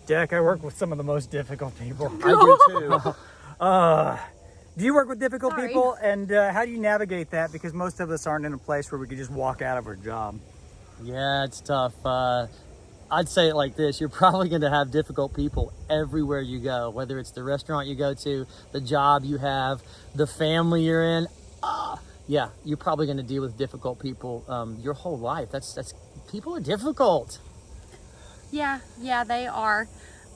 Jack, I work with some of the most difficult people. I do too. Do you work with difficult people? And how do you navigate that? Because most of us aren't in a place where we could just walk out of our job. Yeah, it's tough. I'd say it like this. You're probably going to have difficult people everywhere you go, whether it's the restaurant you go to, the job you have, the family you're in. Yeah, you're probably going to deal with difficult people your whole life. That's people are difficult. Yeah, they are,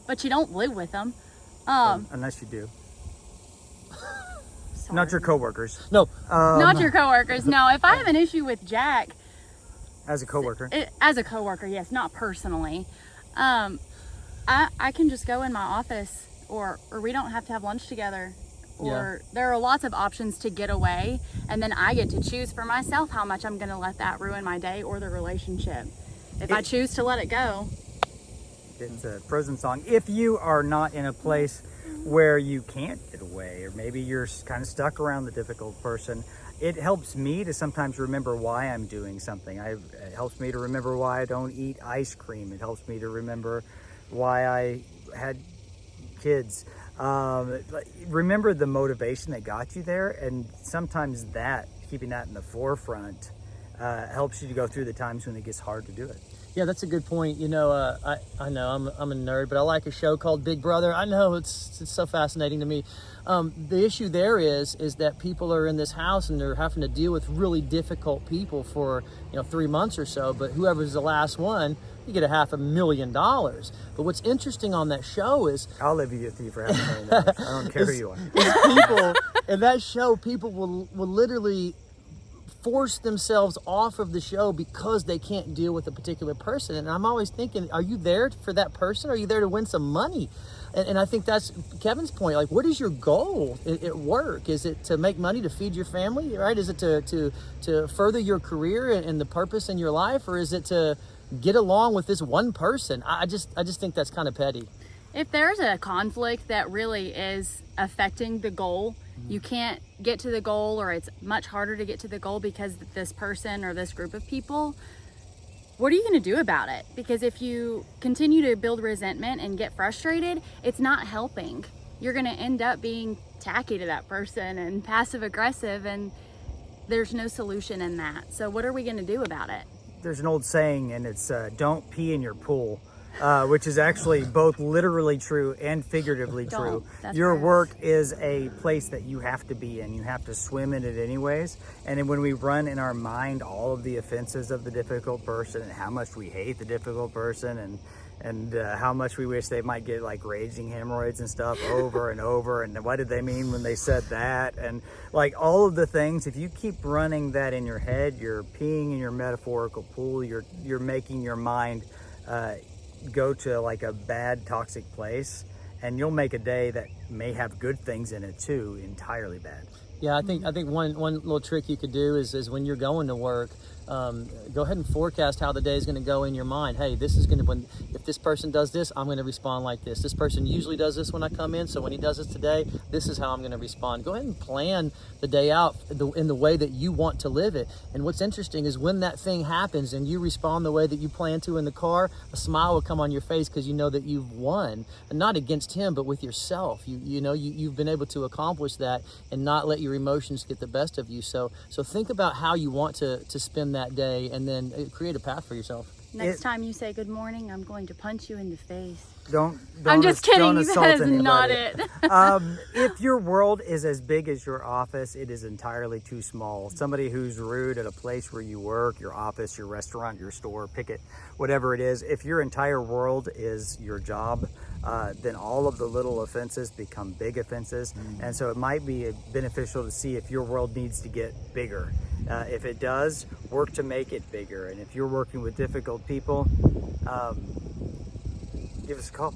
but you don't live with them. Unless you do. Not your coworkers. No. Not your coworkers. No, if I have an issue with Jack, As a coworker. as a coworker, yes, not personally. I can just go in my office, or we don't have to have lunch together. Or there are lots of options to get away, and then I get to choose for myself how much I'm going to let that ruin my day or the relationship. If I choose to let it go. It's a Frozen song. If you are not in a place where you can't get away, or maybe you're kind of stuck around the difficult person, it helps me to sometimes remember why I'm doing something. It helps me to remember why I don't eat ice cream. It helps me to remember why I had kids. Remember the motivation that got you there, and sometimes keeping that in the forefront helps you to go through the times when it gets hard to do it. Yeah, that's a good point. You know, I know I'm a nerd, but I like a show called Big Brother. I know it's so fascinating to me. The issue there is that people are in this house and they're having to deal with really difficult people for 3 months or so. But whoever's the last one, you get $500,000. But what's interesting on that show is I'll live with you for $500,000. I don't care who you are. People in that show, people will literally force themselves off of the show because they can't deal with a particular person. And I'm always thinking, are you there for that person? Or are you there to win some money? And I think that's Kevin's point. Like, what is your goal at work? Is it to make money to feed your family, right? Is it to further your career and the purpose in your life? Or is it to get along with this one person? I just think that's kind of petty. If there's a conflict that really is affecting the goal, you can't get to the goal, or it's much harder to get to the goal because this person or this group of people, what are you going to do about it? Because if you continue to build resentment and get frustrated, it's not helping. You're going to end up being tacky to that person and passive aggressive, and there's no solution in that. So what are we going to do about it? There's an old saying, and it's don't pee in your pool. Which is actually both literally true and figuratively true. Your work is a place that you have to be in. You have to swim in it anyways. And then when we run in our mind all of the offenses of the difficult person and how much we hate the difficult person and how much we wish they might get like raging hemorrhoids and stuff over and over, and what did they mean when they said that, and like all of the things, if you keep running that in your head, you're peeing in your metaphorical pool. You're making your mind go to like a bad toxic place, and you'll make a day that may have good things in it too entirely bad. Yeah, I think one little trick you could do is when you're going to work, go ahead and forecast how the day is going to go in your mind. Hey, this is going to, if this person does this, I'm going to respond like this. This person usually does this when I come in, so when he does this today, this is how I'm going to respond. Go ahead and plan the day out in the way that you want to live it. And what's interesting is when that thing happens and you respond the way that you plan to in the car, a smile will come on your face because you know that you've won, and not against him, but with yourself. You've been able to accomplish that and not let your emotions get the best of you. So think about how you want to spend that day, and then create a path for yourself. Next time you say good morning, I'm going to punch you in the face. I'm just kidding. That is not it. If your world is as big as your office, it is entirely too small. Somebody who's rude at a place where you work, your office, your restaurant, your store, pick it, whatever it is. If your entire world is your job, then all of the little offenses become big offenses. And so it might be beneficial to see if your world needs to get bigger. If it does, work to make it bigger. And if you're working with difficult people, give us a call.